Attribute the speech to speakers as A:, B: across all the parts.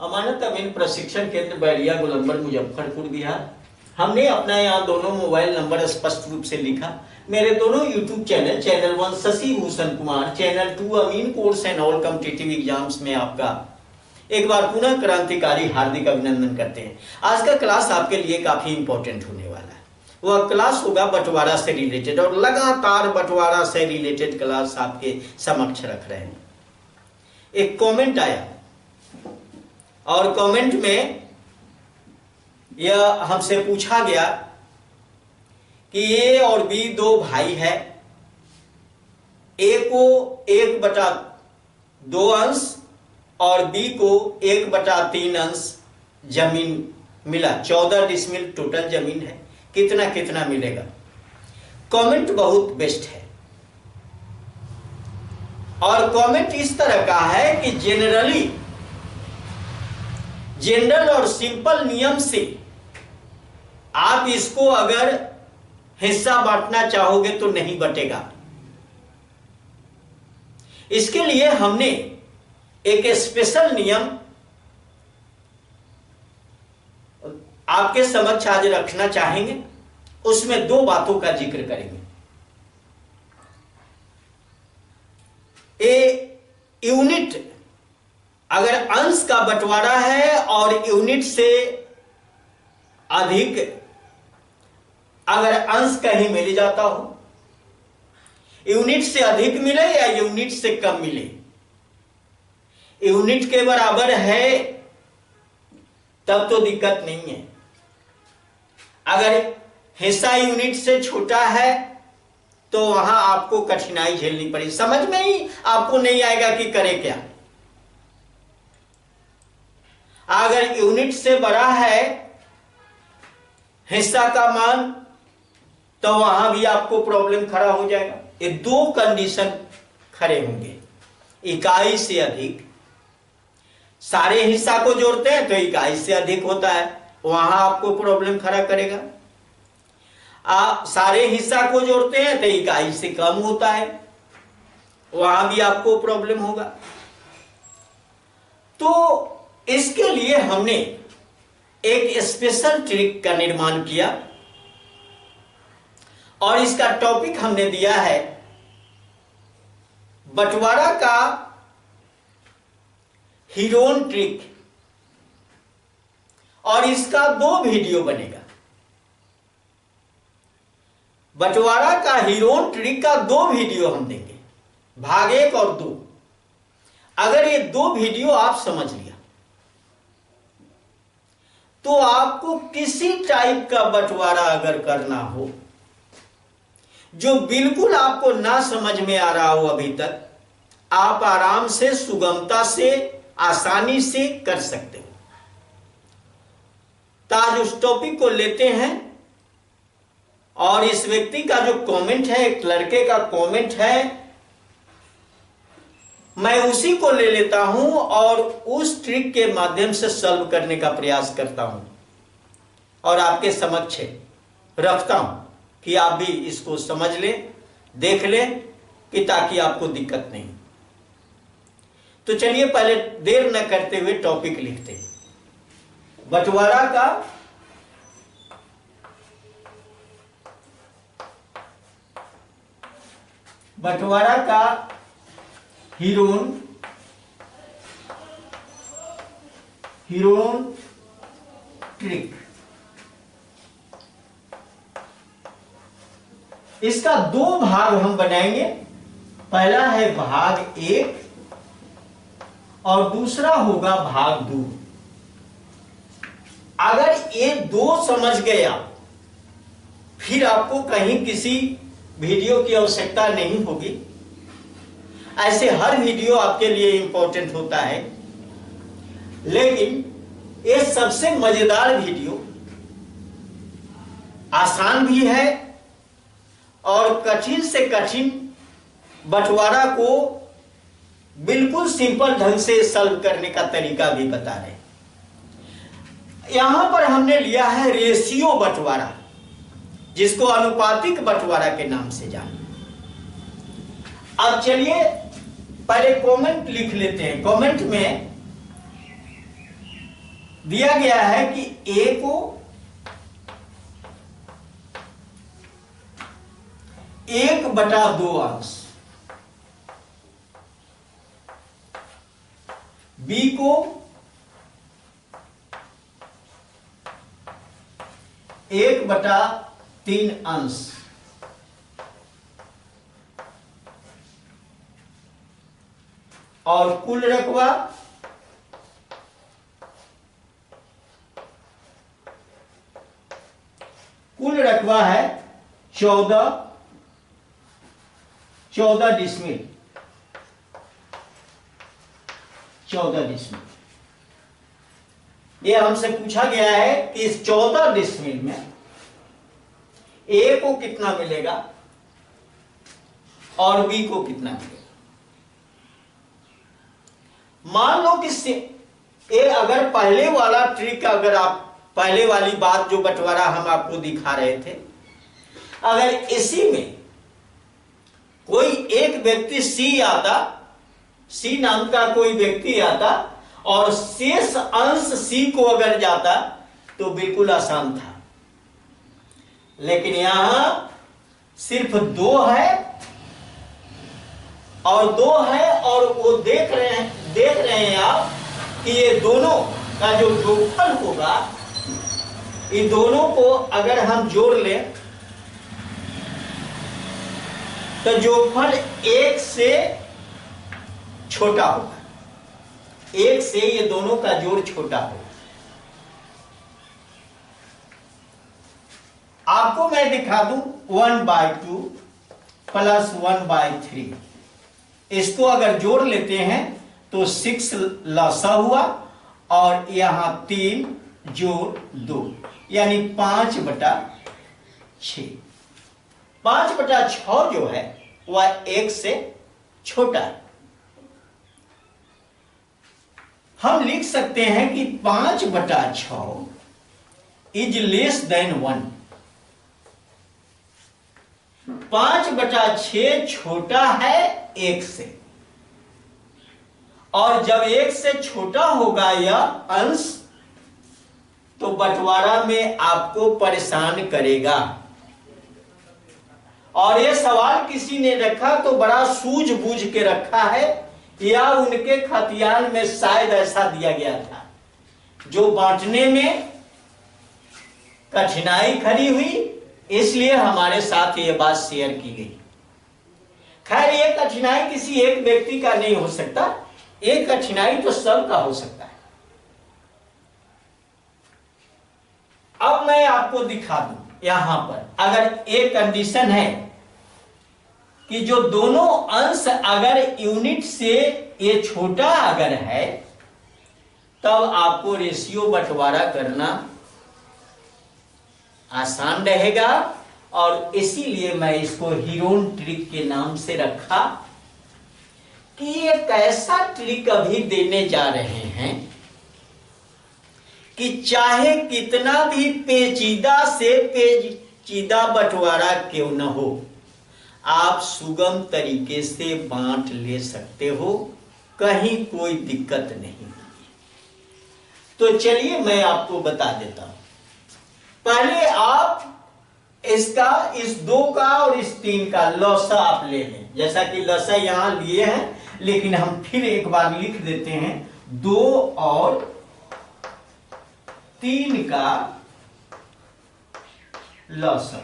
A: अमानत अमीन प्रशिक्षण केंद्र बैरिया गोलंबर मुजफ्फरपुर बिहार। हमने अपना यहाँ दोनों मोबाइल नंबर स्पष्ट रूप से लिखा। मेरे दोनों YouTube channel, channel 1 Shashi Bhushan Kumar, channel 2 Amin course and all competitive exams में आपका एक बार पुनः क्रांतिकारी हार्दिक अभिनंदन करते हैं। आज का क्लास आपके लिए काफी इंपॉर्टेंट होने वाला है। वह क्लास होगा बंटवारा से रिलेटेड, और लगातार बंटवारा से रिलेटेड क्लास आपके समक्ष रख रहे हैं। एक कमेंट आया और कमेंट में यह हमसे पूछा गया कि ए और बी दो भाई है, ए को 1/2 अंश और बी को 1/3 अंश जमीन मिला। 14 डिसमिल टोटल जमीन है। कितना कितना मिलेगा? कमेंट बहुत बेस्ट है और कमेंट इस तरह का है कि जनरल और सिंपल नियम से आप इसको अगर हिस्सा बांटना चाहोगे तो नहीं बटेगा। इसके लिए हमने एक स्पेशल नियम आपके समक्ष आज रखना चाहेंगे। उसमें 2 बातों का जिक्र करेंगे। यूनिट, अगर अंश का बंटवारा है और यूनिट से अधिक अगर अंश कहीं मिल जाता हो, यूनिट से अधिक मिले या यूनिट से कम मिले, यूनिट के बराबर है तब तो दिक्कत नहीं है। अगर हिस्सा यूनिट से छोटा है तो वहां आपको कठिनाई झेलनी पड़ेगी। समझ में ही आपको नहीं आएगा कि करें क्या। अगर यूनिट से बड़ा है हिस्सा का मान तो वहां भी आपको प्रॉब्लम खड़ा हो जाएगा। ये 2 कंडीशन खड़े होंगे। इकाई से अधिक, सारे हिस्सा को जोड़ते हैं तो इकाई से अधिक होता है, वहां आपको प्रॉब्लम खड़ा करेगा। आप सारे हिस्सा को जोड़ते हैं तो इकाई से कम होता है, वहां भी आपको प्रॉब्लम होगा। तो इसके लिए हमने एक स्पेशल ट्रिक का निर्माण किया और इसका टॉपिक हमने दिया है बंटवारा का हीरोन ट्रिक, और इसका 2 वीडियो बनेगा। बंटवारा का हीरोन ट्रिक का 2 वीडियो हम देंगे, भाग 1 और 2। अगर ये 2 वीडियो आप समझ लिया तो आपको किसी टाइप का बंटवारा अगर करना हो जो बिल्कुल आपको ना समझ में आ रहा हो अभी तक, आप आराम से, सुगमता से, आसानी से कर सकते हो। तो आज उस टॉपिक को लेते हैं और इस व्यक्ति का जो कमेंट है, एक लड़के का कमेंट है, मैं उसी को ले लेता हूं और उस ट्रिक के माध्यम से सॉल्व करने का प्रयास करता हूं और आपके समक्ष रखता हूं कि आप भी इसको समझ लें, देख लें कि ताकि आपको दिक्कत नहीं। तो चलिए पहले देर न करते हुए टॉपिक लिखते हैं। बंटवारा का हीरोन ट्रिक। इसका 2 भाग हम बनाएंगे। पहला है भाग 1 और दूसरा होगा भाग 2। अगर ये 2 समझ गया फिर आपको कहीं किसी वीडियो की आवश्यकता नहीं होगी। ऐसे हर वीडियो आपके लिए इंपॉर्टेंट होता है, लेकिन ये सबसे मजेदार वीडियो, आसान भी है और कठिन से कठिन बंटवारा को बिल्कुल सिंपल ढंग से सॉल्व करने का तरीका भी बता रहे हैं। यहां पर हमने लिया है रेशियो बंटवारा, जिसको अनुपातिक बंटवारा के नाम से जाना। अब चलिए पहले कमेंट लिख लेते हैं। कमेंट में दिया गया है कि a को 1/2 अंश, b को 1/3 अंश, और कुल रकबा है 14 डिसमिल। 14 डिसमिल। ये हमसे पूछा गया है कि इस 14 डिसमिल में ए को कितना मिलेगा और बी को कितना मिलेगा। मान लो कि ये अगर पहले वाला ट्रिक, अगर आप पहले वाली बात जो बंटवारा हम आपको दिखा रहे थे, अगर इसी में कोई एक व्यक्ति सी आता, सी नाम का कोई व्यक्ति आता और शेष अंश सी को अगर जाता तो बिल्कुल आसान था, लेकिन यहां सिर्फ 2 है और वो देख रहे हैं आप कि ये दोनों का जो जोगफल होगा, इन दोनों को अगर हम जोड़ लें तो जोगफल 1 से छोटा होगा। 1 से ये दोनों का जोड़ छोटा होगा। आपको मैं दिखा दूं 1/2 प्लस 1/3, इसको अगर जोड़ लेते हैं तो 6 लसा हुआ और यहां 3 जोड़ 2 यानी 5/6। 5/6 जो है वह 1 से छोटा है। हम लिख सकते हैं कि 5/6 इज लेस देन 1। 5/6 छोटा है 1 से, और जब 1 से छोटा होगा यह अंश तो बंटवारा में आपको परेशान करेगा। और यह सवाल किसी ने रखा तो बड़ा सूझबूझ के रखा है, या उनके खतियान में शायद ऐसा दिया गया था जो बांटने में कठिनाई खड़ी हुई, इसलिए हमारे साथ यह बात शेयर की गई। खैर, यह कठिनाई किसी एक व्यक्ति का नहीं हो सकता, एक कठिनाई तो सबका हो सकता है। अब मैं आपको दिखा दूं, यहां पर अगर एक कंडीशन है कि जो दोनों अंश अगर यूनिट से ये छोटा अगर है, तब आपको रेशियो बंटवारा करना आसान रहेगा। और इसीलिए मैं इसको हीरोन ट्रिक के नाम से रखा कि एक ऐसा ट्रिक अभी देने जा रहे हैं कि चाहे कितना भी पेचीदा से पेचीदा बंटवारा क्यों न हो, आप सुगम तरीके से बांट ले सकते हो, कहीं कोई दिक्कत नहीं। तो चलिए मैं आपको बता देता हूं। पहले आप इसका, इस 2 का और इस 3 का लसा आप ले लें। जैसा कि लसा यहां लिए हैं, लेकिन हम फिर एक बार लिख देते हैं 2 और 3 का लसा।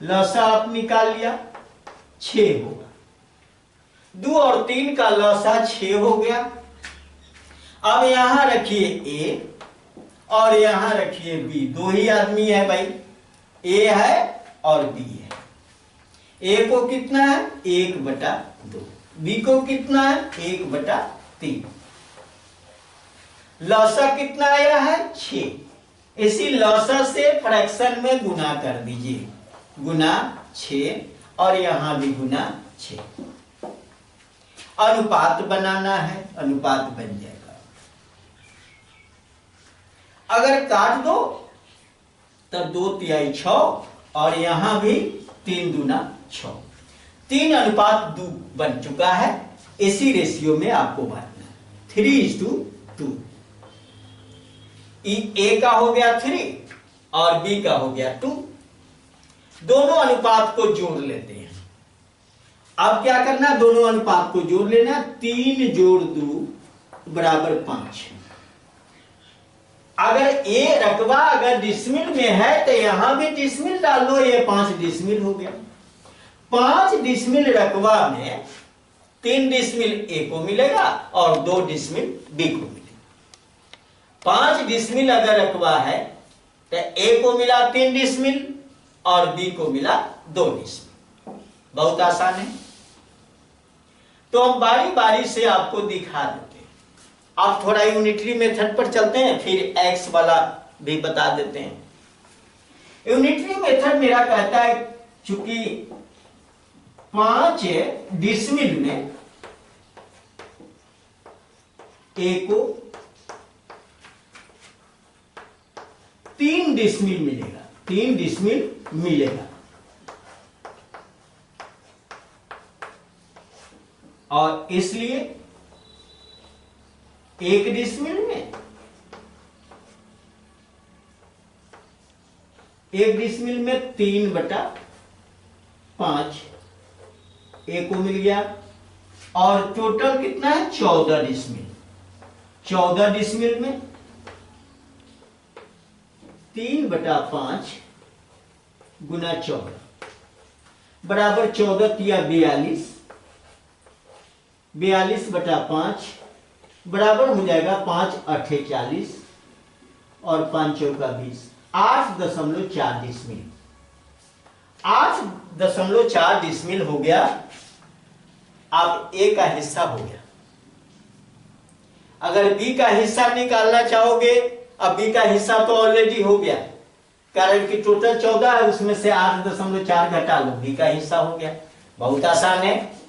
A: लसा आप निकाल लिया, 6 होगा। 2 और 3 का लसा 6 हो गया। अब यहां रखिए ए और यहां रखिए बी। 2 ही आदमी है भाई, ए है और बी है। ए को कितना है 1/2, बी को कितना है 1/3। लसा कितना आया है 6। इसी लसा से फ्रैक्शन में गुना कर दीजिए, गुना 6 और यहां भी गुना 6। अनुपात बनाना है, अनुपात बन जाएगा। अगर काट दो तब 2/3 6 और यहां भी 3 दूना 6। 3:2 बन चुका है। इसी रेशियो में आपको बांटना है 3:2। ए का हो गया 3 और बी का हो गया 2। दोनों अनुपात को जोड़ लेते हैं। अब क्या करना, दोनों अनुपात को जोड़ लेना। 3 जोड़ 2 बराबर 5। अगर ए रकबा अगर डिसमिल में है तो यहां भी डिसमिल डाल दो, ये 5 डिसमिल हो गया। 5 डिसमिल रकबा में 3 डिसमिल ए को मिलेगा और 2 डिसमिल बी को मिलेगा। 5 डिसमिल अगर रकबा है तो ए को मिला 3 डिसमिल और बी को मिला 2 डिसमिल। बहुत आसान है। तो हम बारी बारी से आपको दिखा देते हैं। आप थोड़ा यूनिटरी मेथड पर चलते हैं, फिर एक्स वाला भी बता देते हैं। यूनिटरी मेथड मेरा कहता है चूंकि 5 डिसमिल में ए को 3 डिसमिल मिलेगा, 3 डिसमिल मिलेगा। और इसलिए 1 डिसमिल में 1 डिसमिल में 3/5 ए को मिल गया। और टोटल कितना है 14 डिसमिल। 14 डिसमिल में 3/5 गुना 14 बराबर 14 तिया 42। 42/5 बराबर हो जाएगा 5 8 40 और 5 चौका 20। 8.4 डिसमिल। 8.4 डिसमिल हो गया। अब ए का हिस्सा हो गया। अगर बी का हिस्सा निकालना चाहोगे, अब बी का हिस्सा तो ऑलरेडी हो गया, कारण कि टोटल 14 है, उसमें से 8.4 घटा लो, बी का हिस्सा हो गया। बहुत आसान है।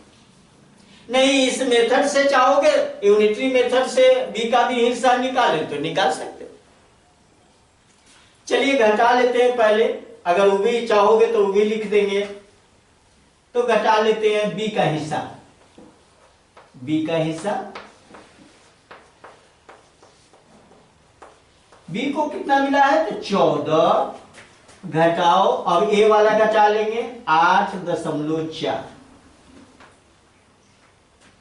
A: नहीं इस मेथड से चाहोगे, यूनिटरी मेथड से बी का भी हिस्सा निकाले तो निकाल सकते हो। चलिए घटा लेते हैं पहले। अगर वो भी चाहोगे तो वो भी लिख देंगे। तो घटा लेते हैं बी का हिस्सा। बी का हिस्सा, बी को कितना मिला है तो 14 घटाओ, अब ए वाला घटा लेंगे 8.4।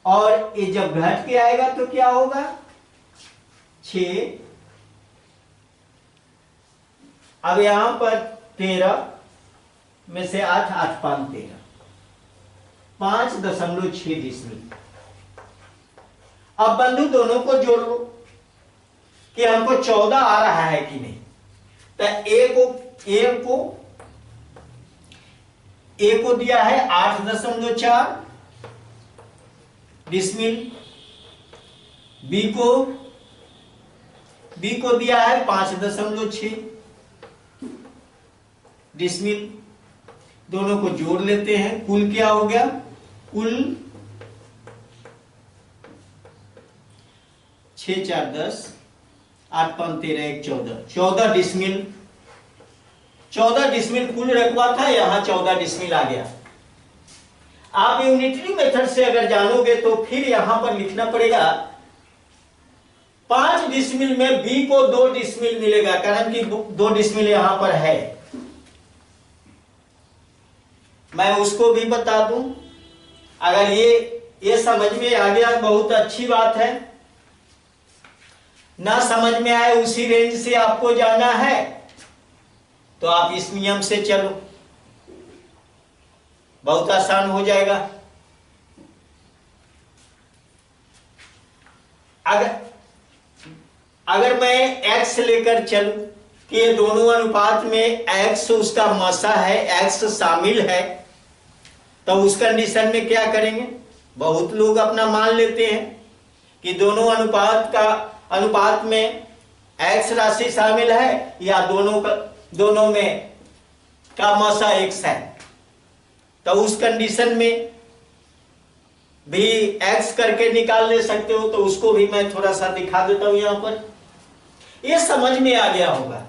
A: और ये जब घट के आएगा तो क्या होगा 6। अब यहां पर 13 में से 8 8 5 13 5.6 डिसमिल। अब बंधु दोनों को जोड़ लो कि हमको 14 आ रहा है कि नहीं। तो ए को दिया है 8.4 डिसमिल, बी को दिया है 5.6 डिसमिल। दोनों को जोड़ लेते हैं। कुल क्या हो गया, कुल 6 4 10 8 5 13 1 14 14 डिसमिल। 14 डिसमिल कुल रकबा था, यहां 14 डिसमिल आ गया। आप यूनिटरी मेथड से अगर जानोगे तो फिर यहां पर लिखना पड़ेगा 5 डिसमिल में बी को 2 डिसमिल मिलेगा, कारण कि 2 डिसमिल यहां पर है। मैं उसको भी बता दूं। अगर ये समझ में आ गया बहुत अच्छी बात है। ना समझ में आए, उसी रेंज से आपको जाना है तो आप इस नियम से चलो, बहुत आसान हो जाएगा। अगर मैं x लेकर चलूं कि ये दोनों अनुपात में x उसका मसा है, x शामिल है, तो उस कंडीशन में क्या करेंगे। बहुत लोग अपना मान लेते हैं कि दोनों अनुपात में x राशि शामिल है या दोनों में का मसा x है। तो उस कंडीशन में भी x करके निकाल ले सकते हो। तो उसको भी मैं थोड़ा सा दिखा देता हूं यहां पर। ये समझ में आ गया होगा,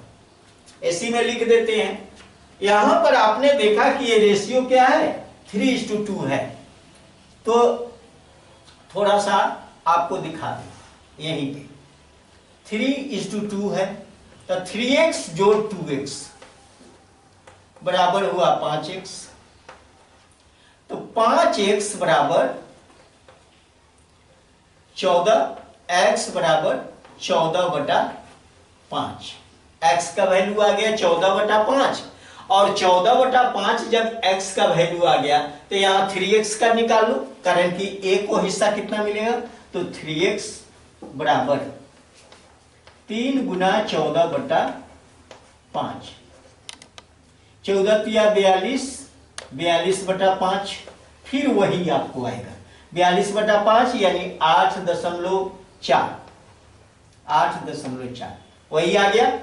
A: इसी में लिख देते हैं। यहां पर आपने देखा कि ये रेशियो क्या है 3:2 है। तो थोड़ा सा आपको दिखा दें, यहीं पे 3:2 है। तो 3x जोड़ 2x बराबर हुआ 5x। तो 5x बराबर 14, x बराबर 14/5। x का वैल्यू आ गया 14/5 और 14/5 जब x का वैल्यू आ गया तो यहां 3x का निकाल लो, कारण कि a को हिस्सा कितना मिलेगा, तो 3x बराबर 3 गुना 14/5। 14 तिया 42, 42/5, फिर वही आपको आएगा 42/5 यानी 8.4, 8.4 वही आ गया।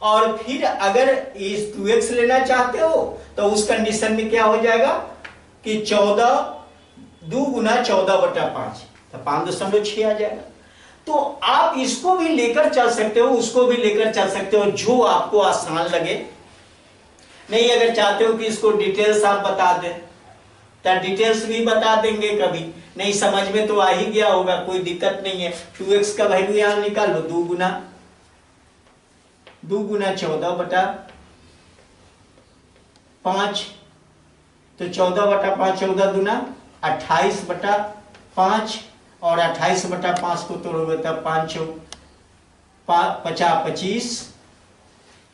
A: और फिर अगर इस 2x लेना चाहते हो तो उस कंडीशन में क्या हो जाएगा कि 2 गुना 14/5 तो 5.6 आ जाएगा। तो आप इसको भी लेकर चल सकते हो, उसको भी लेकर चल सकते हो, जो आपको आसान लगे। नहीं अगर चाहते हो कि इसको डिटेल्स आप बता दें तो डिटेल्स भी बता देंगे, कभी नहीं समझ में तो आ ही गया होगा, कोई दिक्कत नहीं है। 2x का वैल्यू यहां निकाल लो, 2 गुना 14/5, तो 14/5 14 दूना 28/5 और 28/5 को तोड़ोगे तब 5 50 25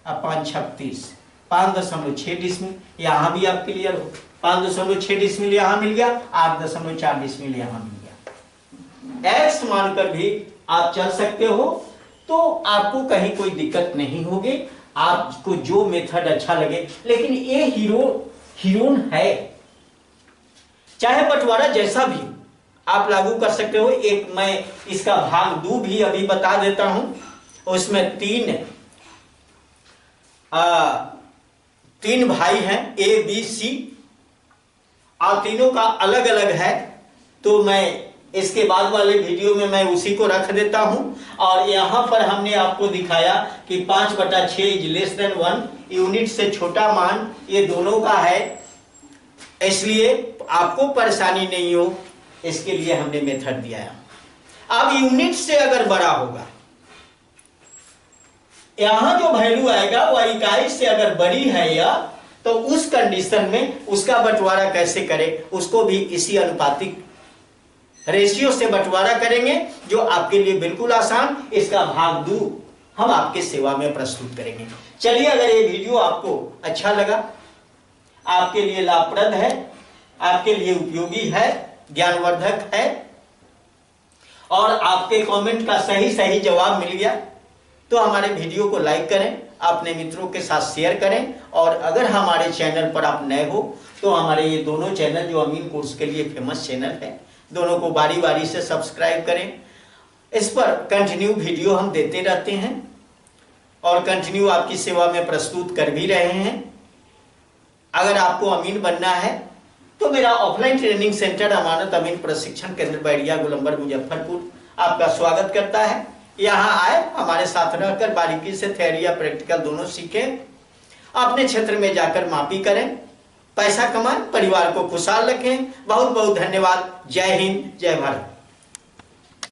A: और 5 36, 5.6 डिसमिल। यहां भी आप क्लियर हो, 5.6 डिसमिल यहां मिल गया, 8.4 डिसमिल यहां मिल गया। x मानकर भी आप चल सकते हो, तो आपको कहीं कोई दिक्कत नहीं होगी, आपको जो मेथड अच्छा लगे। लेकिन ये हीरोन है, चाहे बंटवारा जैसा भी आप लागू कर सकते हो। एक मैं इसका भाग 2 भी अभी बता देता हूं, उसमें 3 भाई हैं A B C और तीनों का अलग अलग है, तो मैं इसके बाद वाले वीडियो में मैं उसी को रख देता हूं। और यहां पर हमने आपको दिखाया कि 5/6 इज लेस देन 1, यूनिट से छोटा मान ये दोनों का है, इसलिए आपको परेशानी नहीं हो इसके लिए हमने मेथड दिया है। अब यूनिट से अगर बड़ा होगा, यहां जो वैल्यू आएगा वह इकाई से अगर बड़ी है या, तो उस कंडीशन में उसका बंटवारा कैसे करें, उसको भी इसी अनुपातिक रेशियो से बंटवारा करेंगे, जो आपके लिए बिल्कुल आसान। इसका भाग 2 हम आपके सेवा में प्रस्तुत करेंगे। चलिए, अगर ये वीडियो आपको अच्छा लगा, आपके लिए लाभप्रद है, आपके लिए उपयोगी है, ज्ञानवर्धक है और आपके कमेंट का सही जवाब मिल गया, तो हमारे वीडियो को लाइक करें, अपने मित्रों के साथ शेयर करें। और अगर हमारे चैनल पर आप नए हो तो हमारे ये दोनों चैनल जो अमीन कोर्स के लिए फेमस चैनल है, दोनों को बारी बारी से सब्सक्राइब करें। इस पर कंटिन्यू वीडियो हम देते रहते हैं और कंटिन्यू आपकी सेवा में प्रस्तुत कर भी रहे हैं। अगर आपको अमीन बनना है तो मेरा ऑफलाइन ट्रेनिंग सेंटर अमानत अमीन प्रशिक्षण केंद्र बैरिया गोलंबर मुजफ्फरपुर आपका स्वागत करता है। यहाँ आए, हमारे साथ रहकर बारीकी से थ्योरी या प्रैक्टिकल दोनों सीखें, अपने क्षेत्र में जाकर मापी करें, पैसा कमाएं, परिवार को खुशहाल रखें। बहुत बहुत धन्यवाद। जय हिंद, जय भारत।